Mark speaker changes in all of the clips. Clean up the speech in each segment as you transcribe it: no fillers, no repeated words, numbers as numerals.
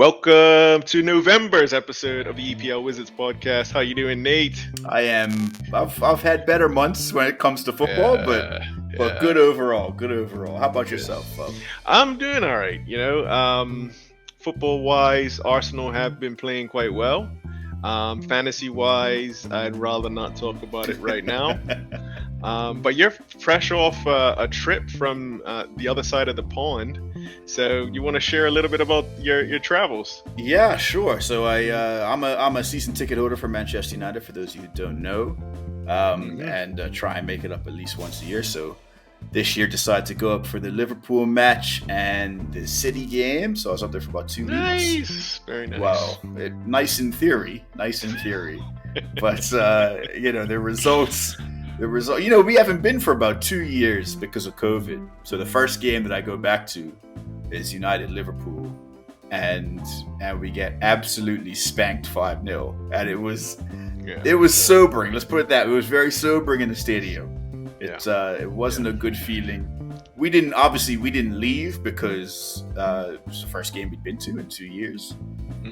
Speaker 1: Welcome to November's episode of the EPL Wizards podcast. How you doing, Nate?
Speaker 2: I've had better months when it comes to football, but good overall. Good overall. How about yourself?
Speaker 1: I'm doing all right. Football-wise, Arsenal have been playing quite well. Fantasy-wise, I'd rather not talk about it right now. But you're fresh off a trip from the other side of the pond, so you want to share a little bit about your travels?
Speaker 2: Yeah, sure. So I'm a season ticket holder for Manchester United, for those of you who don't know, and try and make it up at least once a year. So this year decided to go up for the Liverpool match and the City game. So I was up there for about 2 weeks.
Speaker 1: Nice, very nice.
Speaker 2: Well, nice in theory, but the results. We haven't been for about 2 years because of COVID. So the first game that I go back to is United Liverpool, and we get absolutely spanked 5-0, and it was sobering. Let's put it that. It was very sobering in the stadium. It wasn't a good feeling. We didn't leave because it was the first game we'd been to in 2 years,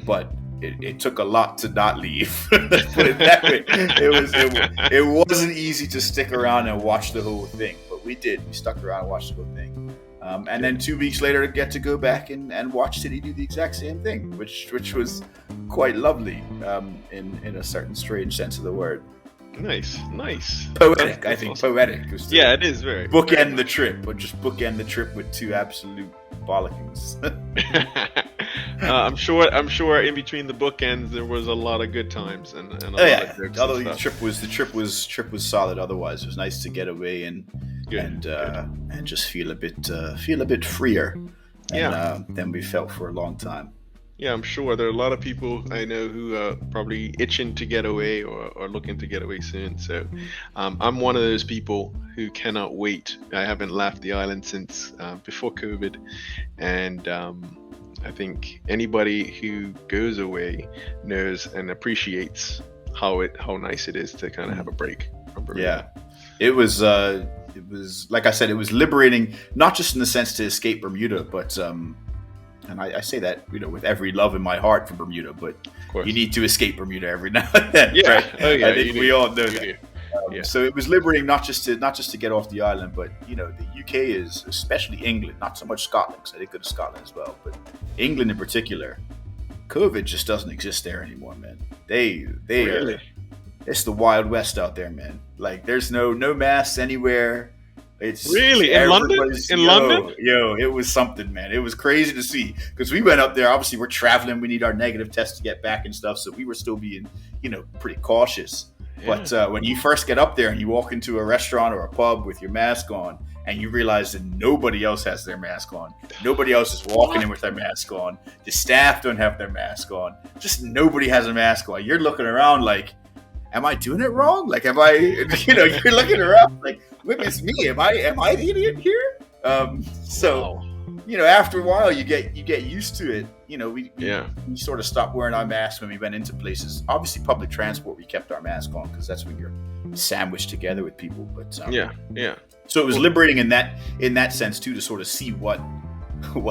Speaker 2: but it took a lot to not leave. Let's put it that way. It wasn't easy to stick around and watch the whole thing, but we did. We stuck around and watched the whole thing. And then 2 weeks later, get to go back and watch City do the exact same thing, which was quite lovely in a certain strange sense of the word.
Speaker 1: Nice.
Speaker 2: Poetic, I think. Awesome. Poetic.
Speaker 1: Yeah, it is very.
Speaker 2: Bookend the trip, but just bookend the trip with two absolute bollockings.
Speaker 1: I'm sure in between the bookends there was a lot of good times and a lot of jokes.
Speaker 2: Although
Speaker 1: and
Speaker 2: the trip was solid. Otherwise, it was nice to get away and just feel a bit freer than we felt for a long time.
Speaker 1: Yeah, I'm sure there are a lot of people I know who are probably itching to get away or looking to get away soon. So I'm one of those people who cannot wait. I haven't left the island since before COVID, and I think anybody who goes away knows and appreciates how nice it is to kind of have a break from Bermuda.
Speaker 2: Yeah, it was like I said, it was liberating, not just in the sense to escape Bermuda, but and I say that with every love in my heart for Bermuda, but you need to escape Bermuda every now and then.
Speaker 1: Yeah,
Speaker 2: right?
Speaker 1: Oh, yeah,
Speaker 2: I think we all know that.
Speaker 1: Yeah.
Speaker 2: So it was liberating, not just to get off the island, but the UK is, especially England, not so much Scotland, because I did go to Scotland as well, but England in particular, COVID just doesn't exist there anymore, man. They
Speaker 1: Really?
Speaker 2: It's the Wild West out there, man. Like there's no masks anywhere. It's
Speaker 1: really in London.
Speaker 2: It was something, man. It was crazy to see because we went up there. Obviously, we're traveling. We need our negative test to get back and stuff. So we were still being, pretty cautious.
Speaker 1: Yeah.
Speaker 2: But when you first get up there and you walk into a restaurant or a pub with your mask on, and you realize that nobody else has their mask on, nobody else is walking in with their mask on. The staff don't have their mask on. Just nobody has a mask on. You're looking around like, am I doing it wrong? Like, am I? You're looking around like, look, it's me. Am I the idiot here? After a while, you get used to it. We sort of stopped wearing our masks when we went into places. Obviously, public transport, we kept our mask on because that's when you're sandwiched together with people. But So it was liberating in that sense too, to sort of see what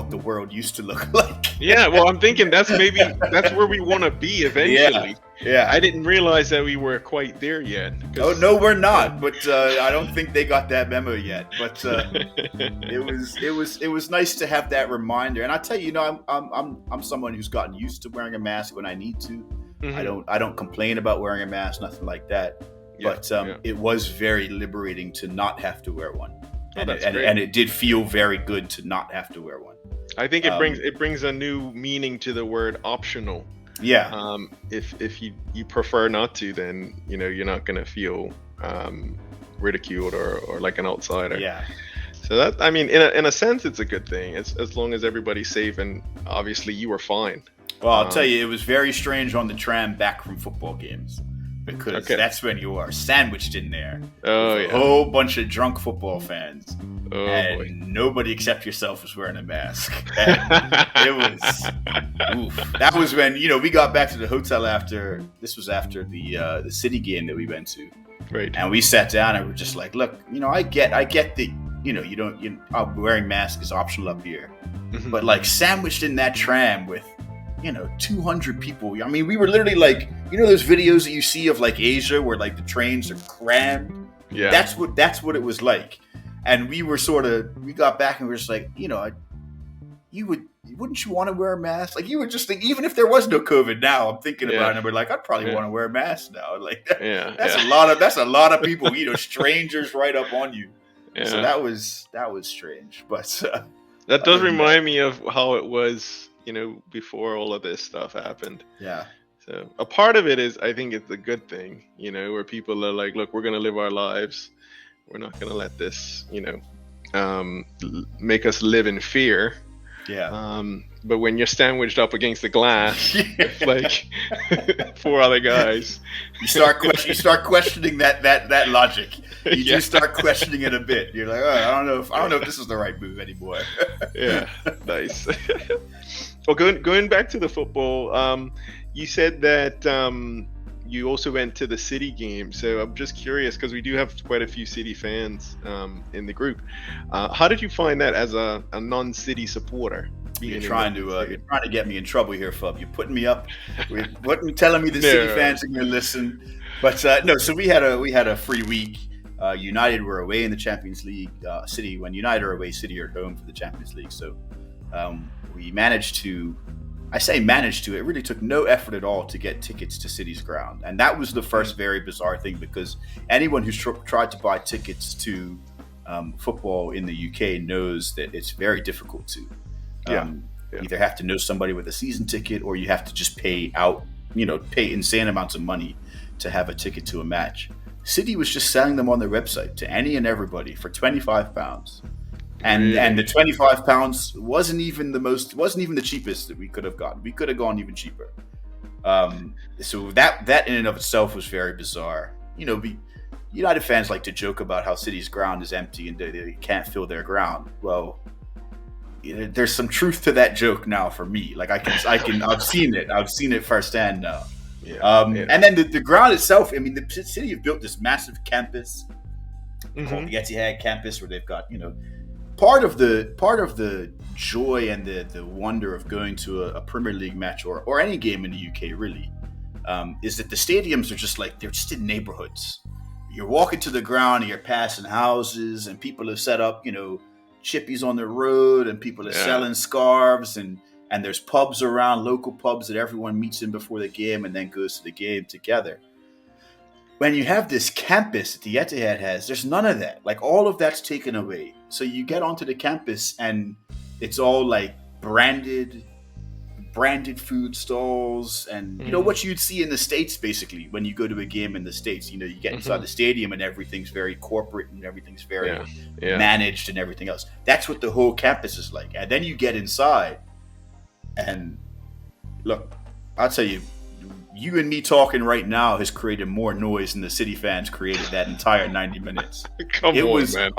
Speaker 2: the world used to look like.
Speaker 1: Yeah, well, I'm thinking that's where we want to be eventually.
Speaker 2: Yeah.
Speaker 1: I didn't realize that we were quite there yet.
Speaker 2: Oh no, we're not. But I don't think they got that memo yet. But it was nice to have that reminder. And I tell you, I'm someone who's gotten used to wearing a mask when I need to. Mm-hmm. I don't complain about wearing a mask, nothing like that.
Speaker 1: Yeah,
Speaker 2: but it was very liberating to not have to wear one. And
Speaker 1: great.
Speaker 2: It did feel very good to not have to wear one.
Speaker 1: I think it brings a new meaning to the word optional.
Speaker 2: Yeah.
Speaker 1: If you prefer not to, then you're not going to feel ridiculed or like an outsider.
Speaker 2: Yeah.
Speaker 1: So that, I mean, in a sense, it's a good thing. As long as everybody's safe, and obviously you were fine.
Speaker 2: Well, I'll tell you, it was very strange on the tram back from football games. Because that's when you are sandwiched in there.
Speaker 1: Oh,
Speaker 2: with a whole bunch of drunk football fans. Boy. Nobody except yourself was wearing a mask. And it was, oof. That was when, we got back to the hotel after the City game that we went to.
Speaker 1: Right.
Speaker 2: And we sat down and we're just like, look, I get that, wearing masks is optional up here. Mm-hmm. But like sandwiched in that tram with 200 people. I mean, we were literally like, those videos that you see of like Asia where like the trains are crammed.
Speaker 1: Yeah.
Speaker 2: That's what it was like. And we got back and we were just like, wouldn't you want to wear a mask? Like, you would just think, even if there was no COVID now, I'm thinking about it and we're like, I'd probably want to wear a mask now. Like, that's a lot of people, strangers right up on you. Yeah. So that was strange. But
Speaker 1: that does remind me of how it was, before all of this stuff happened.
Speaker 2: Yeah.
Speaker 1: So a part of it is, I think it's a good thing, where people are like, look, we're going to live our lives. We're not going to let this, make us live in fear.
Speaker 2: Yeah.
Speaker 1: But when you're sandwiched up against the glass, like 4 other guys,
Speaker 2: you start questioning that logic. You just start questioning it a bit. You're like, I don't know if this is the right move anymore.
Speaker 1: Yeah, nice. Well, going back to the football, you said that you also went to the City game. So I'm just curious, because we do have quite a few City fans in the group. How did you find that as a non-City supporter?
Speaker 2: You're trying to get me in trouble here, Fub. You're putting me up. You're telling me the City fans are going to listen. But no, so we had a free week. United were away in the Champions League. City, when United are away, City are at home for the Champions League. So we managed to. I say managed to. It really took no effort at all to get tickets to City's ground, and that was the first very bizarre thing, because anyone who's tried to buy tickets to football in the UK knows that it's very difficult to. Either have to know somebody with a season ticket, or you have to just pay insane amounts of money to have a ticket to a match. City was just selling them on their website to any and everybody for £25. And the £25 wasn't even the cheapest that we could have gotten. We could have gone even cheaper. So that in and of itself was very bizarre. United fans like to joke about how City's ground is empty and they can't fill their ground. Well, there's some truth to that joke now for me. Like I've seen it firsthand now. And then the ground itself. I mean, the City have built this massive campus called the Etihad campus, where they've got part of the joy and the wonder of going to a Premier League match or any game in the UK really is that the stadiums are just like, they're just in neighborhoods. You're walking to the ground and you're passing houses, and people have set up chippies on the road, and people are selling scarves, and there's pubs around, local pubs that everyone meets in before the game and then goes to the game together. When you have this campus that the Etihad has, there's none of that. Like, all of that's taken away. So you get onto the campus and it's all like branded food stalls, and what you'd see in the States basically when you go to a game in the States. You get inside the stadium and everything's very corporate and everything's very managed and everything else. That's what the whole campus is like. And then you get inside, and look, I'll tell you, you and me talking right now has created more noise than the City fans created that entire 90 minutes.
Speaker 1: Come on, man.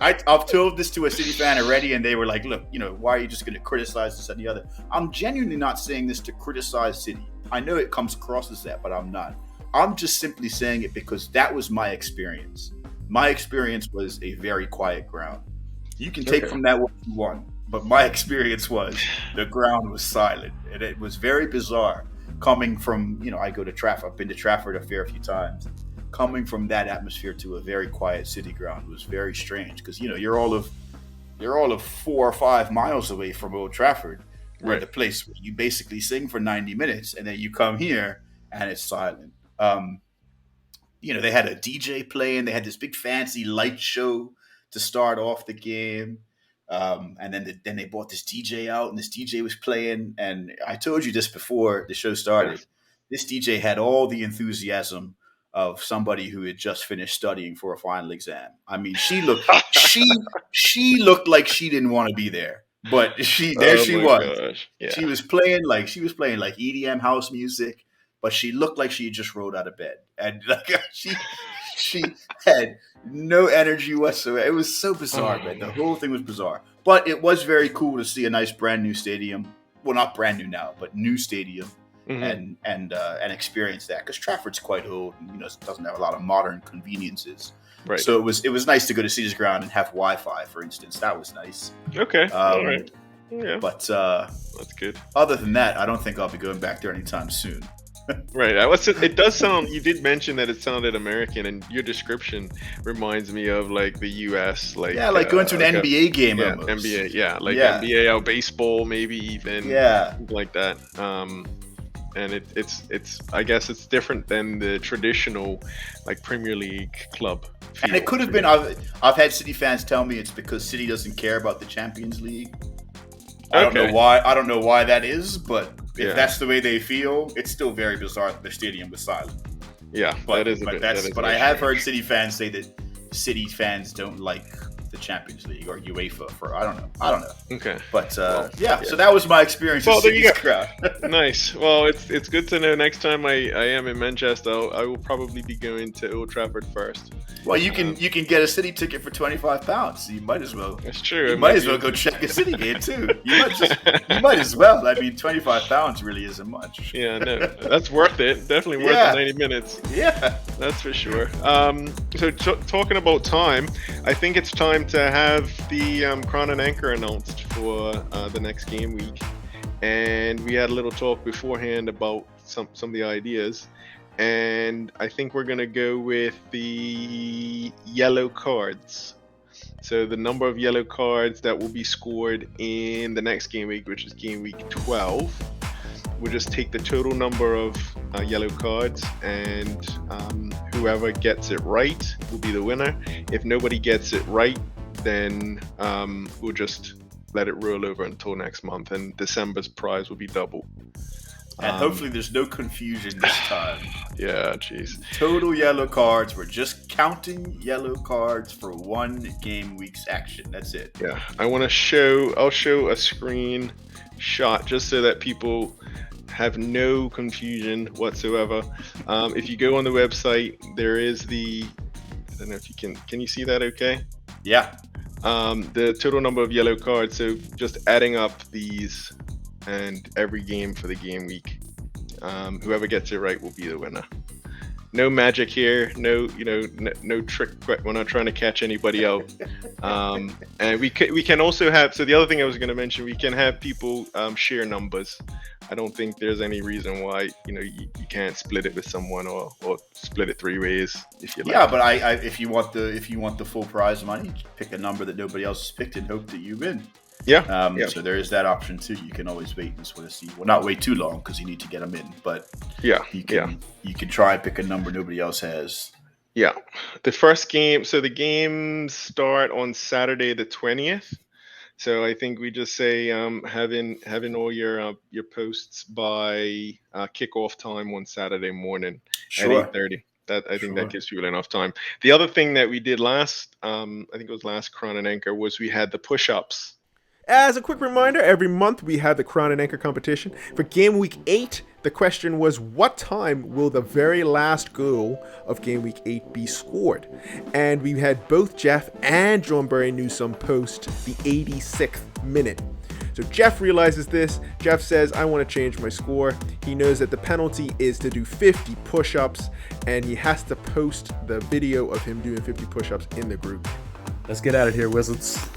Speaker 2: I've told this to a City fan already, and they were like, look, why are you just going to criticize this and the other? I'm genuinely not saying this to criticize City. I know it comes across as that, but I'm not. I'm just simply saying it because that was my experience. My experience was a very quiet ground. You can take from that what you want. But my experience was the ground was silent, and it was very bizarre coming from, I go to Trafford. I've been to Trafford a fair few times. Coming from that atmosphere to a very quiet City ground was very strange, because you're all of 4 or 5 miles away from Old Trafford, where the place where you basically sing for 90 minutes, and then you come here and it's silent. They had a DJ playing. They had this big fancy light show to start off the game. And then they brought this DJ out, and this DJ was playing. And I told you this before the show started. This DJ had all the enthusiasm of somebody who had just finished studying for a final exam. I mean, she looked like she didn't want to be there, but she was. Yeah. She was playing like EDM house music, but she looked like she had just rolled out of bed, and she had no energy whatsoever. It was so bizarre, man. The whole thing was bizarre. But it was very cool to see a nice brand new stadium. Well, not brand new now, but new stadium, and experience that, because Trafford's quite old and it doesn't have a lot of modern conveniences. Right. So it was nice to go to City's ground and have Wi-Fi, for instance. That was nice.
Speaker 1: Okay. All right. Yeah,
Speaker 2: But
Speaker 1: that's good.
Speaker 2: other than that, I don't think I'll be going back there anytime soon.
Speaker 1: Right. It does sound. You did mention that it sounded American, and your description reminds me of like the U.S.
Speaker 2: Yeah, like going to an NBA game
Speaker 1: yeah,
Speaker 2: almost.
Speaker 1: NBA. Yeah, like
Speaker 2: Yeah.
Speaker 1: NBA or baseball, maybe even.
Speaker 2: Yeah.
Speaker 1: Something like that. And it's I guess it's different than the traditional like Premier League club.
Speaker 2: And it could have been. I've had City fans tell me it's because City doesn't care about the Champions League. I don't know why. I don't know why that is, but if that's the way they feel, it's still very bizarre that the stadium was silent.
Speaker 1: Yeah,
Speaker 2: but I have
Speaker 1: strange.
Speaker 2: heard City fans say that City fans don't like the Champions League or UEFA for I don't know.
Speaker 1: Okay.
Speaker 2: But so that was my experience.
Speaker 1: Well,
Speaker 2: with
Speaker 1: there you
Speaker 2: City's
Speaker 1: go.
Speaker 2: crowd.
Speaker 1: Nice. Well, it's good to know. Next time I am in Manchester, I will probably be going to Old Trafford first.
Speaker 2: Well, you can get a City ticket for £25. So you might as well.
Speaker 1: That's true.
Speaker 2: You might as well go check a City game too. You might as well. I mean, £25 really isn't much.
Speaker 1: Yeah, no, that's worth it. Definitely worth the 90 minutes.
Speaker 2: Yeah,
Speaker 1: that's for sure. So talking about time, I think it's time to have the Crown and Anchor announced for the next game week, and we had a little talk beforehand about some of the ideas. And I think we're going to go with the yellow cards. So the number of yellow cards that will be scored in the next game week, which is game week 12. We'll just take the total number of yellow cards, and whoever gets it right will be the winner. If nobody gets it right, then we'll just let it roll over until next month, and December's prize will be double.
Speaker 2: And hopefully there's no confusion this time.
Speaker 1: Yeah, jeez.
Speaker 2: Total yellow cards. We're just counting yellow cards for one game week's action. That's it.
Speaker 1: Yeah. I'll show a screen shot just so that people have no confusion whatsoever. If you go on the website, there is I don't know if you can you see that okay?
Speaker 2: Yeah.
Speaker 1: The total number of yellow cards. So just adding up these and every game for the game week. Whoever gets it right will be the winner. No magic here. No trick. We're not trying to catch anybody out. And we can also have. So the other thing I was going to mention, we can have people share numbers. I don't think there's any reason why you can't split it with someone or split it 3 ways if you like.
Speaker 2: Yeah, but if you want the full prize money, pick a number that nobody else has picked and hope that you win.
Speaker 1: Yeah.
Speaker 2: So there is that option too. You can always wait and sort of see. Well, not wait too long because you need to get them in. But you can try and pick a number nobody else has.
Speaker 1: Yeah. The first game. So the games start on Saturday the 20th. So I think we just say having all your posts by kickoff time on Saturday morning at 8:30. I think that gives people enough time. The other thing that we did last, I think it was last Crown and Anchor, was we had the push-ups.
Speaker 3: As a quick reminder, every month we have the Crown and Anchor competition. For game week 8, the question was, what time will the very last goal of game week 8 be scored? And we had both Jeff and John Barry Newsome post the 86th minute. So Jeff realizes this. Jeff says, I want to change my score. He knows that the penalty is to do 50 push-ups, and he has to post the video of him doing 50 push-ups in the group.
Speaker 4: Let's get out of here, Wizards.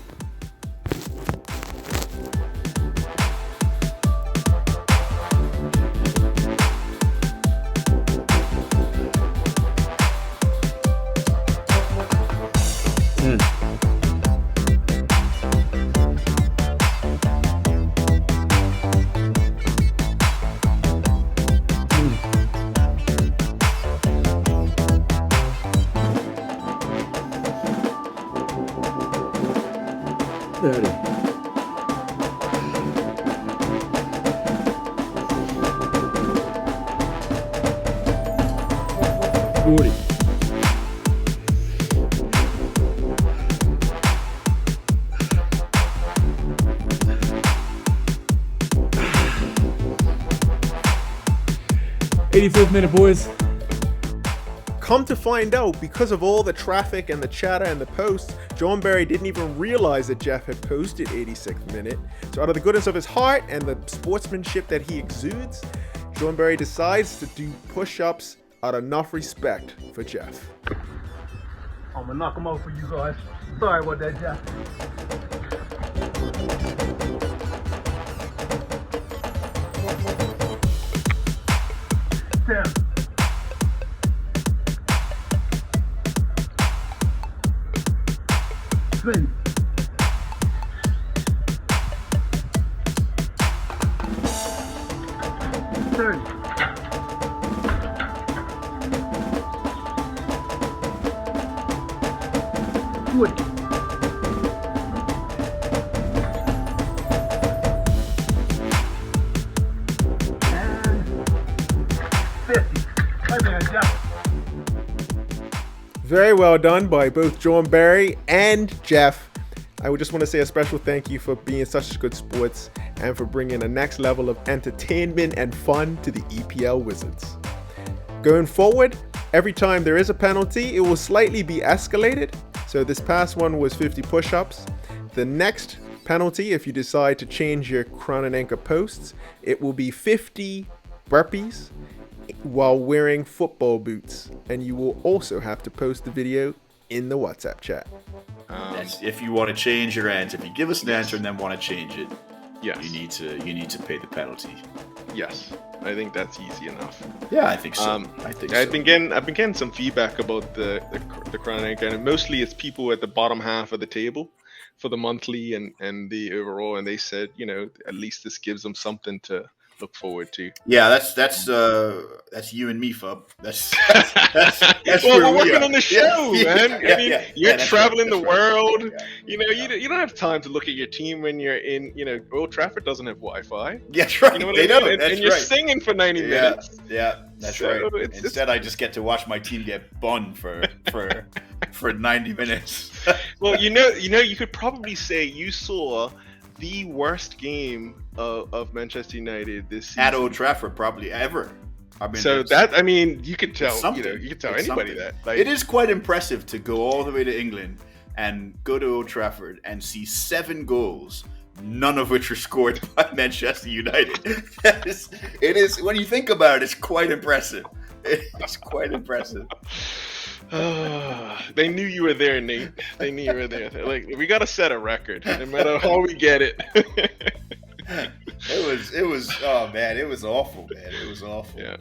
Speaker 4: Minute, boys.
Speaker 3: Come to find out, because of all the traffic and the chatter and the posts, John Barry didn't even realize that Jeff had posted 86th minute. So out of the goodness of his heart and the sportsmanship that he exudes, John Barry decides to do push-ups out of enough respect for Jeff.
Speaker 5: I'm gonna knock him out for you guys. Sorry about that, Jeff. Ham. 20. 30. 40. And 50. Right there, Jeff.
Speaker 3: Very well done by both John Barry and Jeff. I would just want to say a special thank you for being such good sports and for bringing a next level of entertainment and fun to the EPL Wizards. Going forward, every time there is a penalty, it will slightly be escalated. So this past one was 50 push-ups. The next penalty, if you decide to change your crown and anchor posts, it will be 50 burpees while wearing football boots. And you will also have to post the video in the WhatsApp chat.
Speaker 2: That's if you want to change your answer. If you give us an answer and then want to change it,
Speaker 1: Yes.
Speaker 2: you need to pay the penalty.
Speaker 1: Yes. I think that's easy enough.
Speaker 2: Yeah, I think so.
Speaker 1: I've been getting some feedback about the crown anchor, and mostly it's people at the bottom half of the table for the monthly and the overall, and they said, at least this gives them something to look forward to.
Speaker 2: Yeah, that's you and me, Fub. That's
Speaker 1: well,
Speaker 2: where
Speaker 1: we're
Speaker 2: we
Speaker 1: working
Speaker 2: are.
Speaker 1: on the show, man. I mean, you're
Speaker 2: that's
Speaker 1: traveling
Speaker 2: right,
Speaker 1: the
Speaker 2: that's right.
Speaker 1: world.
Speaker 2: Yeah.
Speaker 1: You don't have time to look at your team when you're in. Old Trafford doesn't have Wi-Fi.
Speaker 2: Yeah, that's right.
Speaker 1: You know what
Speaker 2: They
Speaker 1: I
Speaker 2: don't.
Speaker 1: mean?
Speaker 2: That's
Speaker 1: and you're
Speaker 2: right.
Speaker 1: singing for 90 minutes.
Speaker 2: Yeah, that's
Speaker 1: So
Speaker 2: right.
Speaker 1: it's-
Speaker 2: Instead, I just get to watch my team get bun for 90 minutes.
Speaker 1: Well, you could probably say you saw the worst game of Manchester United this season.
Speaker 2: At Old Trafford, probably ever. I mean,
Speaker 1: So you could tell,
Speaker 2: something.
Speaker 1: you could tell
Speaker 2: It's
Speaker 1: anybody
Speaker 2: something.
Speaker 1: that. Like,
Speaker 2: It is quite impressive to go all the way to England and go to Old Trafford and see 7 goals, none of which are scored by Manchester United. It is when you think about it, it's quite impressive. It's quite impressive.
Speaker 1: They knew you were there, Nate. They knew you were there. They're like, we gotta set a record, no matter how we get it.
Speaker 2: It was. Oh man, it was awful, man. It was awful.
Speaker 1: Yeah.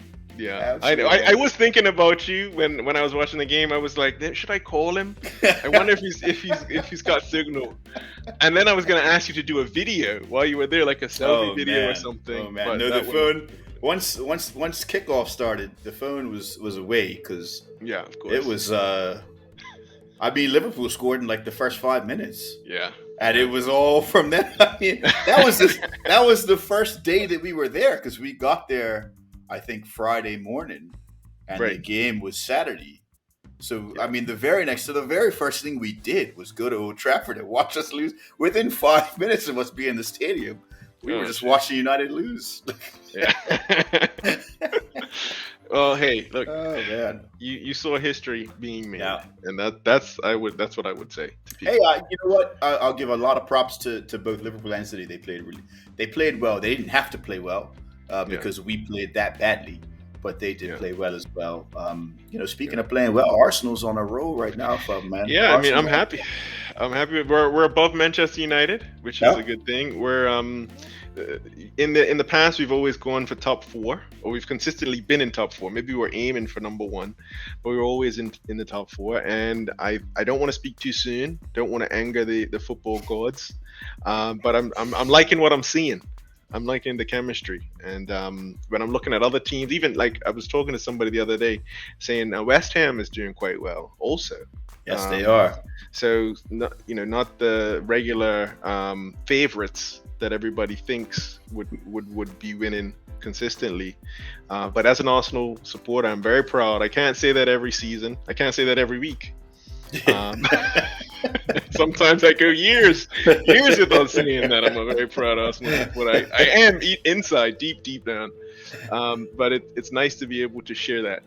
Speaker 2: Absolutely.
Speaker 1: I was thinking about you when I was watching the game. I was like, should I call him? I wonder if he's got signal. And then I was gonna ask you to do a video while you were there, like a selfie video or something.
Speaker 2: Oh man,
Speaker 1: but
Speaker 2: no,
Speaker 1: that
Speaker 2: the
Speaker 1: wouldn't-
Speaker 2: phone. Once kickoff started, the phone was away because
Speaker 1: Yeah, of course.
Speaker 2: it was. Liverpool scored in like the first 5 minutes.
Speaker 1: Yeah.
Speaker 2: And it was all from that. I mean, that was the first day that we were there because we got there, I think, Friday morning, and the
Speaker 1: Right.
Speaker 2: game was Saturday. So I mean, the very first thing we did was go to Old Trafford and watch us lose. Within 5 minutes of us being in the stadium, we were just watching United lose.
Speaker 1: Yeah. Well, hey, look,
Speaker 2: Oh man!
Speaker 1: you saw history being made,
Speaker 2: Yeah.
Speaker 1: and that's what I would say to people.
Speaker 2: Hey, you know what? I'll give a lot of props to both Liverpool and City. They played well. They didn't have to play well because we played that badly, but they did play well as well. Speaking of playing well, Arsenal's on a roll right now, man.
Speaker 1: Yeah, I mean, I'm
Speaker 2: Arsenal-
Speaker 1: happy. We're above Manchester United, which is a good thing. We're in the past we've always gone for top 4, or we've consistently been in top 4. Maybe we're aiming for number 1, but we're always in the top 4. And I don't want to speak too soon. Don't want to anger the football gods, but I'm liking what I'm seeing. I'm liking the chemistry, and when I'm looking at other teams, even like I was talking to somebody the other day, saying West Ham is doing quite well, also.
Speaker 2: Yes, they are.
Speaker 1: So not the regular favorites that everybody thinks would be winning consistently. But as an Arsenal supporter, I'm very proud. I can't say that every season. I can't say that every week. Sometimes I go years without saying that I'm a very proud Arsenal supporter. I am inside, deep down. But it's nice to be able to share that.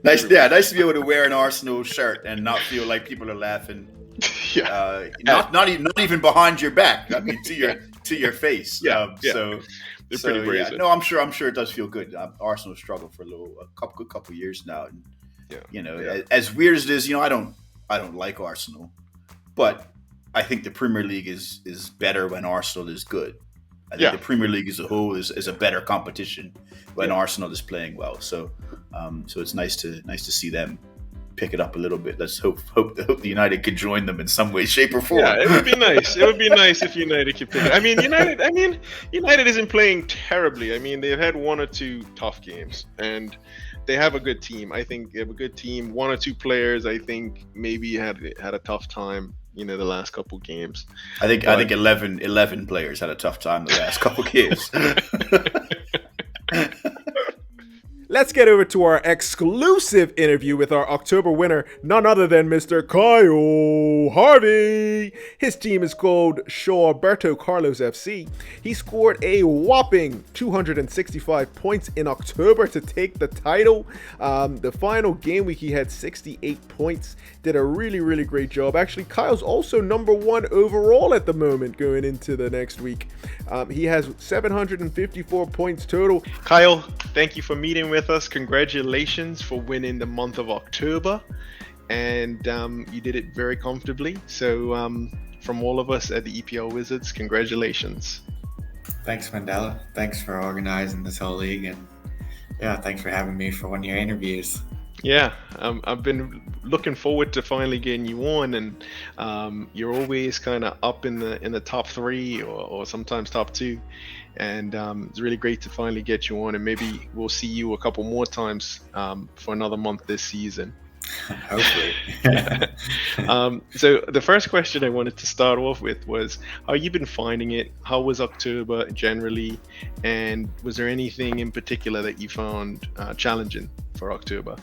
Speaker 2: Nice to be able to wear an Arsenal shirt and not feel like people are laughing.
Speaker 1: Yeah.
Speaker 2: Not even behind your back. I mean, to your face.
Speaker 1: Yeah.
Speaker 2: So
Speaker 1: They're pretty brazen.
Speaker 2: Yeah. No, I'm sure it does feel good. Arsenal struggled for a couple years now, and as weird as it is, I don't like Arsenal, but I think the Premier League is better when Arsenal is good. I think
Speaker 1: Yeah.
Speaker 2: the Premier League as a whole is a better competition when Arsenal is playing well. So so it's nice to see them pick it up a little bit. Let's hope the United could join them in some way, shape, or
Speaker 1: Yeah,
Speaker 2: form.
Speaker 1: it would be nice. It would be nice if United could pick it. I mean, United isn't playing terribly. I mean, they've had one or two tough games, and they have a good team. I think they have a good team. One or two players, I think, maybe had a tough time. The last couple games.
Speaker 2: I think 11 players had a tough time the last couple games.
Speaker 3: Let's get over to our exclusive interview with our October winner, none other than Mr. Kyle Harvey. His team is called Shawberto Carlos FC. He scored a whopping 265 points in October to take the title. The final game week, he had 68 points. Did a really, really great job. Actually, Kyle's also number one overall at the moment going into the next week. He has 754 points total.
Speaker 1: Kyle, thank you for meeting with us. Congratulations for winning the month of October, and you did it very comfortably. So from all of us at the EPL Wizards, congratulations.
Speaker 6: Thanks, Mandela. Thanks for organizing this whole league, and thanks for having me for one of your interviews.
Speaker 1: Yeah, I've been looking forward to finally getting you on, and you're always kind of up in the top three or sometimes top two, and it's really great to finally get you on, and maybe we'll see you a couple more times for another month this season.
Speaker 6: Hopefully.
Speaker 1: So the first question I wanted to start off with was, how you been finding it? How was October generally, and was there anything in particular that you found challenging for October?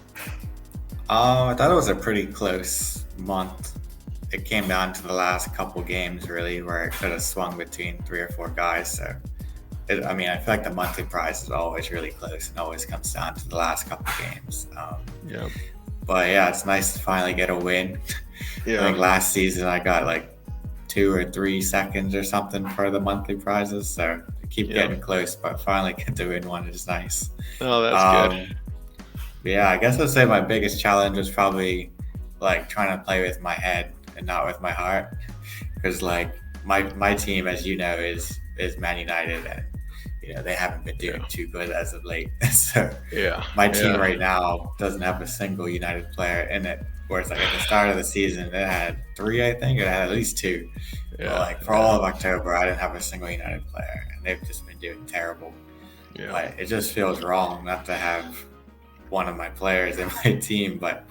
Speaker 6: I thought it was a pretty close month. It came down to the last couple games, really, where it could have swung between 3 or 4 guys. So, I feel like the monthly prize is always really close and always comes down to the last couple games.
Speaker 1: Yeah.
Speaker 6: But it's nice to finally get a win.
Speaker 1: Yeah.
Speaker 6: I think last season I got like 2 or 3 seconds or something for the monthly prizes. So I keep getting close, but finally get to win one is nice.
Speaker 1: Oh, that's good.
Speaker 6: Yeah, I guess I'd say my biggest challenge was probably like trying to play with my head and not with my heart, because like my team, as you know, is Man United, and they haven't been doing too good as of late. So my team right now doesn't have a single United player in it. Whereas like at the start of the season, it had 3, I think. It had at least 2.
Speaker 1: Yeah.
Speaker 6: But like for all of October, I didn't have a single United player, and they've just been doing terrible.
Speaker 1: Yeah.
Speaker 6: But it just feels wrong not to have one of my players in my team. But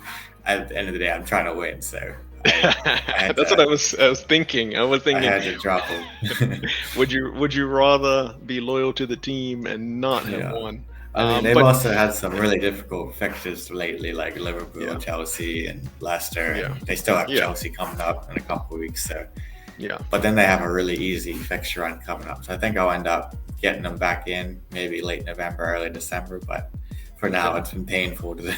Speaker 6: at the end of the day, I'm trying to win, so.
Speaker 1: That's what I was thinking. I
Speaker 6: had to drop him.
Speaker 1: Would you rather be loyal to the team and not have one?
Speaker 6: They've also had some really difficult fixtures lately, like Liverpool, Chelsea, and Leicester.
Speaker 1: Yeah.
Speaker 6: And they still have Chelsea coming up in a couple of weeks. So,
Speaker 1: yeah.
Speaker 6: But then they have a really easy fixture run coming up. So I think I'll end up getting them back in maybe late November, early December. But for now, it's been painful to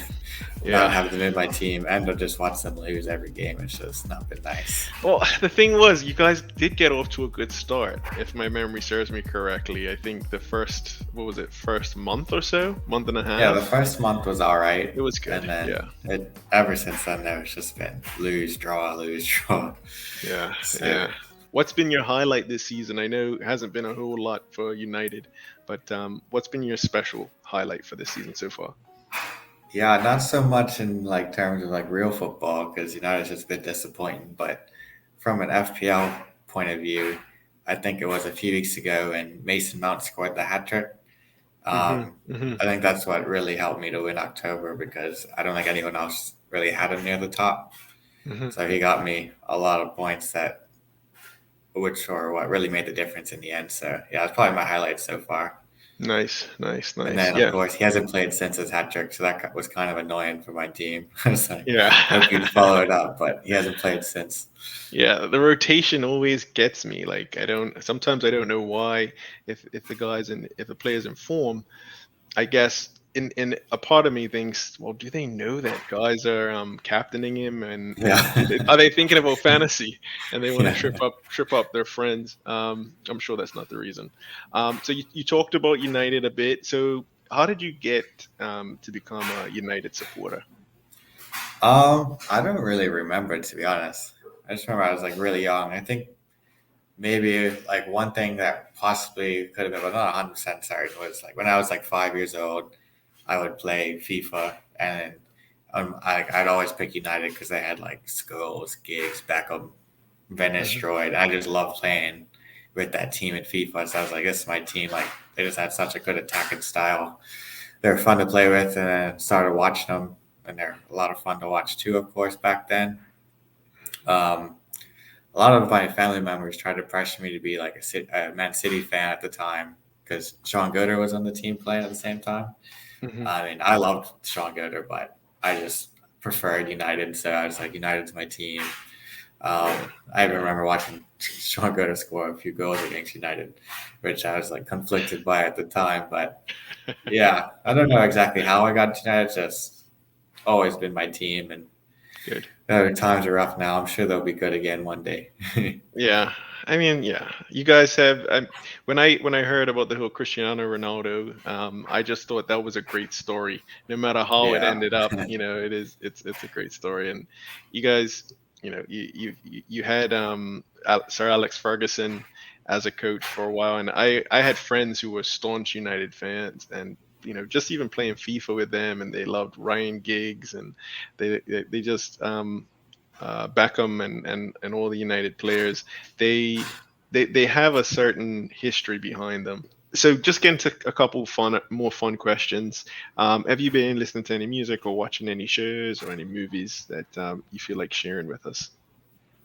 Speaker 6: not have them in my team and to just watch them lose every game. It's just not been nice.
Speaker 1: Well, the thing was, you guys did get off to a good start, if my memory serves me correctly. I think the first month or so, month and a half.
Speaker 6: Yeah, the first month was all right.
Speaker 1: It was good.
Speaker 6: And then ever since then, it's just been lose, draw.
Speaker 1: Yeah. Yeah. What's been your highlight this season? I know it hasn't been a whole lot for United, but what's been your special highlight for this season so far?
Speaker 6: Yeah, not so much in like terms of like real football, because United's just been disappointing. But from an FPL point of view, I think it was a few weeks ago, and Mason Mount scored the hat trick. I think that's what really helped me to win October, because I don't think anyone else really had him near the top. So he got me a lot of points which are what really made the difference in the end. So it's probably my highlight so far.
Speaker 1: Nice. And
Speaker 6: then of course he hasn't played since his hat trick, so that was kind of annoying for my team. So hope he'd follow it up, but he hasn't played since. Yeah,
Speaker 1: the rotation always gets me. Like sometimes I don't know why. If the player's in form, I guess in a part of me thinks, well, do they know that guys are captaining him, and are they thinking about fantasy and they want to trip up their friends? I'm sure that's not the reason. So you talked about United a bit. So how did you get to become a United supporter?
Speaker 6: I don't really remember, to be honest. I just remember I was like really young. I think maybe like one thing that possibly could have been, but not 100% certain, was like when I was like 5 years old, I would play FIFA, and I'd always pick United because they had like Scholes, Giggs, Beckham, Van Nistelrooy. I just loved playing with that team in FIFA. So I was like, this is my team. Like they just had such a good attacking style. They're fun to play with, and I started watching them, and they're a lot of fun to watch too, of course, back then. A lot of my family members tried to pressure me to be like a Man City fan at the time because Sean Goder was on the team playing at the same time.
Speaker 1: Mhm.
Speaker 6: I mean, I loved Sean Goder, but I just preferred United, so I was like, United's my team. I even remember watching Sean Goder score a few goals against United, which I was like conflicted by at the time. But yeah, I don't know exactly how I got to United. It's just always been my team, and
Speaker 1: Good.
Speaker 6: times are rough now. I'm sure they'll be good again one day.
Speaker 1: Yeah, I mean, yeah, you guys have. When I heard about the whole Cristiano Ronaldo, I just thought that was a great story. No matter how it
Speaker 6: Yeah.
Speaker 1: ended up, it's a great story. And you guys, you had Sir Alex Ferguson as a coach for a while, and I had friends who were staunch United fans, and just even playing FIFA with them, and they loved Ryan Giggs, and they just Beckham and all the United players, they have a certain history behind them. So just getting to a couple more fun questions. Have you been listening to any music or watching any shows or any movies that you feel like sharing with us?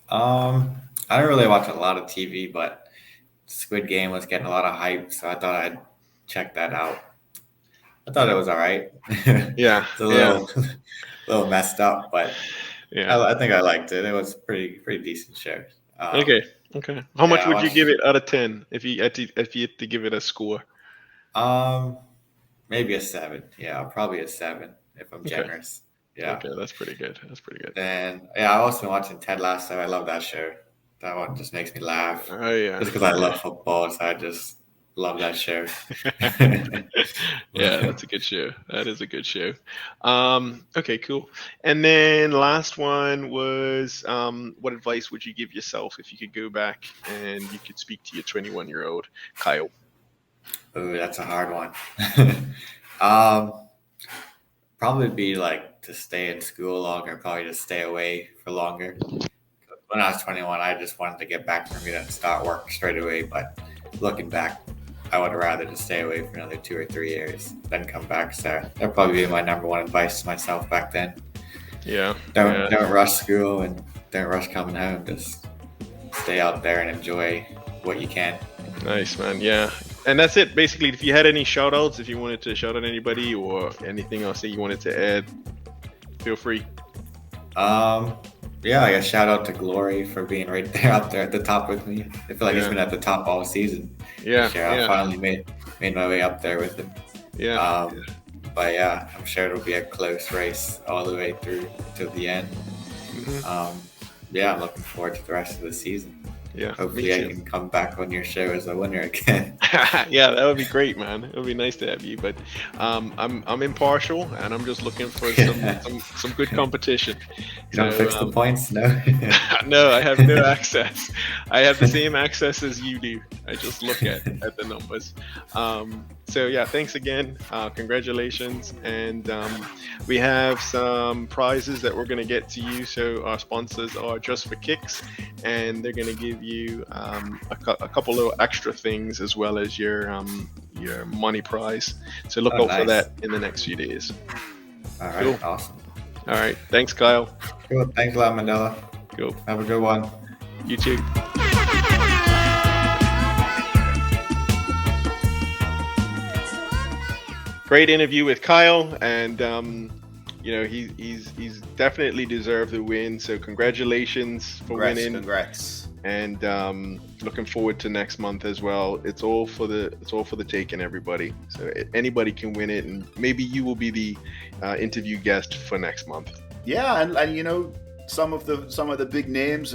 Speaker 6: I don't really watch a lot of TV, but Squid Game was getting a lot of hype, so I thought I'd check that out. I thought it was all right.
Speaker 1: Yeah,
Speaker 6: It's a
Speaker 1: yeah,
Speaker 6: little messed up, but
Speaker 1: yeah.
Speaker 6: I think I liked it. It was pretty decent show.
Speaker 1: Okay, okay. How
Speaker 6: Yeah,
Speaker 1: much
Speaker 6: I
Speaker 1: would you give
Speaker 6: watched.
Speaker 1: it out of 10 if you had to give it a score?
Speaker 6: Um, Maybe a 7. Yeah, probably a 7 if I'm
Speaker 1: Okay,
Speaker 6: generous. Yeah.
Speaker 1: okay, that's pretty good. That's pretty good.
Speaker 6: And yeah, I also been watching Ted Lasso. I love that show. That one just makes me laugh.
Speaker 1: Oh yeah,
Speaker 6: Just because I
Speaker 1: yeah.
Speaker 6: love football, so I just love that show.
Speaker 1: Yeah, that's a good show. That is a good show. Okay, cool. And then last one was, what advice would you give yourself if you could go back and you could speak to your 21-year-old Kyle?
Speaker 6: Ooh, that's a hard one. um, Probably be like to stay in school longer, probably just stay away for longer. When I was 21, I just wanted to get back from it and start work straight away. But looking back, I would rather just stay away for another 2 or 3 years than come back. So that'd probably be my number one advice to myself back then.
Speaker 1: Yeah, yeah,
Speaker 6: Don't rush school and don't rush coming home. Just stay out there and enjoy what you can.
Speaker 1: nice, man. Yeah, and that's it. Basically, if you had any shout outs, if you wanted to shout out anybody or anything else that you wanted to add, feel free.
Speaker 6: Yeah, I guess shout out to Glory for being right there up there at the top with me. I feel like he's
Speaker 1: Yeah,
Speaker 6: been at the top all season.
Speaker 1: yeah,
Speaker 6: This year, I
Speaker 1: yeah,
Speaker 6: finally made my way up there with him.
Speaker 1: yeah.
Speaker 6: But yeah, I'm sure it'll be a close race all the way through to the end.
Speaker 1: Mhm.
Speaker 6: Yeah, I'm looking forward to the rest of the season.
Speaker 1: Yeah, me
Speaker 6: Hopefully, I
Speaker 1: too.
Speaker 6: can come back on your show as a winner again.
Speaker 1: Yeah, that would be great, man. It would be nice to have you, but I'm impartial and I'm just looking for some good competition.
Speaker 6: You don't
Speaker 1: So
Speaker 6: fix the points, no?
Speaker 1: no, I have no access. I have the same access as you do. I just look at the numbers. So yeah, thanks again. Congratulations, and we have some prizes that we're going to get to you. So our sponsors are Just for Kicks, and they're going to give you a couple of extra things as well as your money prize. So look
Speaker 6: Oh,
Speaker 1: out for
Speaker 6: nice.
Speaker 1: that in the next few days.
Speaker 6: All right,
Speaker 1: Cool.
Speaker 6: awesome.
Speaker 1: All right, thanks, Kyle.
Speaker 6: Cool. Thanks a lot, Mandela.
Speaker 1: Cool.
Speaker 6: Have a good one.
Speaker 1: You too. Great interview with Kyle, and he's definitely deserved the win. So congratulations for winning,
Speaker 2: Congrats.
Speaker 1: and looking forward to next month as well. It's all for the taking, everybody. So anybody can win it, and maybe you will be the interview guest for next month.
Speaker 2: Yeah, and some of the big names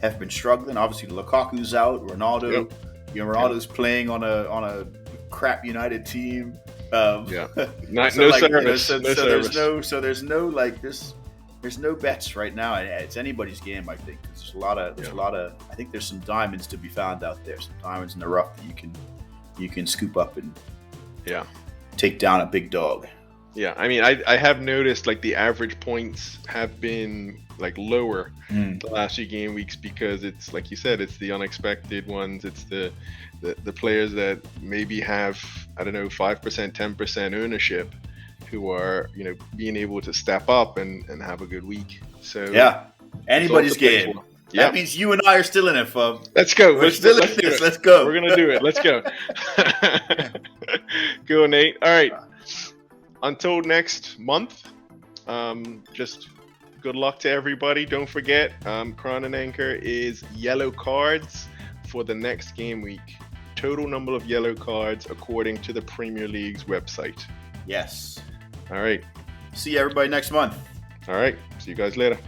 Speaker 2: have been struggling. Obviously, Lukaku's out. Ronaldo,
Speaker 1: Yep.
Speaker 2: Ronaldo's playing on a crap United team.
Speaker 1: Yeah. No
Speaker 2: So, like,
Speaker 1: service.
Speaker 2: so
Speaker 1: No service.
Speaker 2: there's no like this. there's no bets right now. It's anybody's game, I think. There's a lot of. I think there's some diamonds to be found out there. Some diamonds in the rough that you can scoop up and take down a big dog.
Speaker 1: Yeah, I mean, I have noticed like the average points have been like lower the last few game weeks because it's like you said, it's the unexpected ones. It's the players that maybe have 5%, 10% ownership, who are being able to step up and have a good week. So
Speaker 2: yeah, anybody's game.
Speaker 1: Yeah.
Speaker 2: That means you and I are still in it, Fub.
Speaker 1: Let's go.
Speaker 2: We're still in this. Let's go.
Speaker 1: We're gonna do it. Let's go. Go, Nate. All right. Until next month, just good luck to everybody. Don't forget, Crown and Anchor is yellow cards for the next game week. Total number of yellow cards according to the Premier League's website.
Speaker 2: Yes.
Speaker 1: All right.
Speaker 2: See everybody next month.
Speaker 1: All right. See you guys later.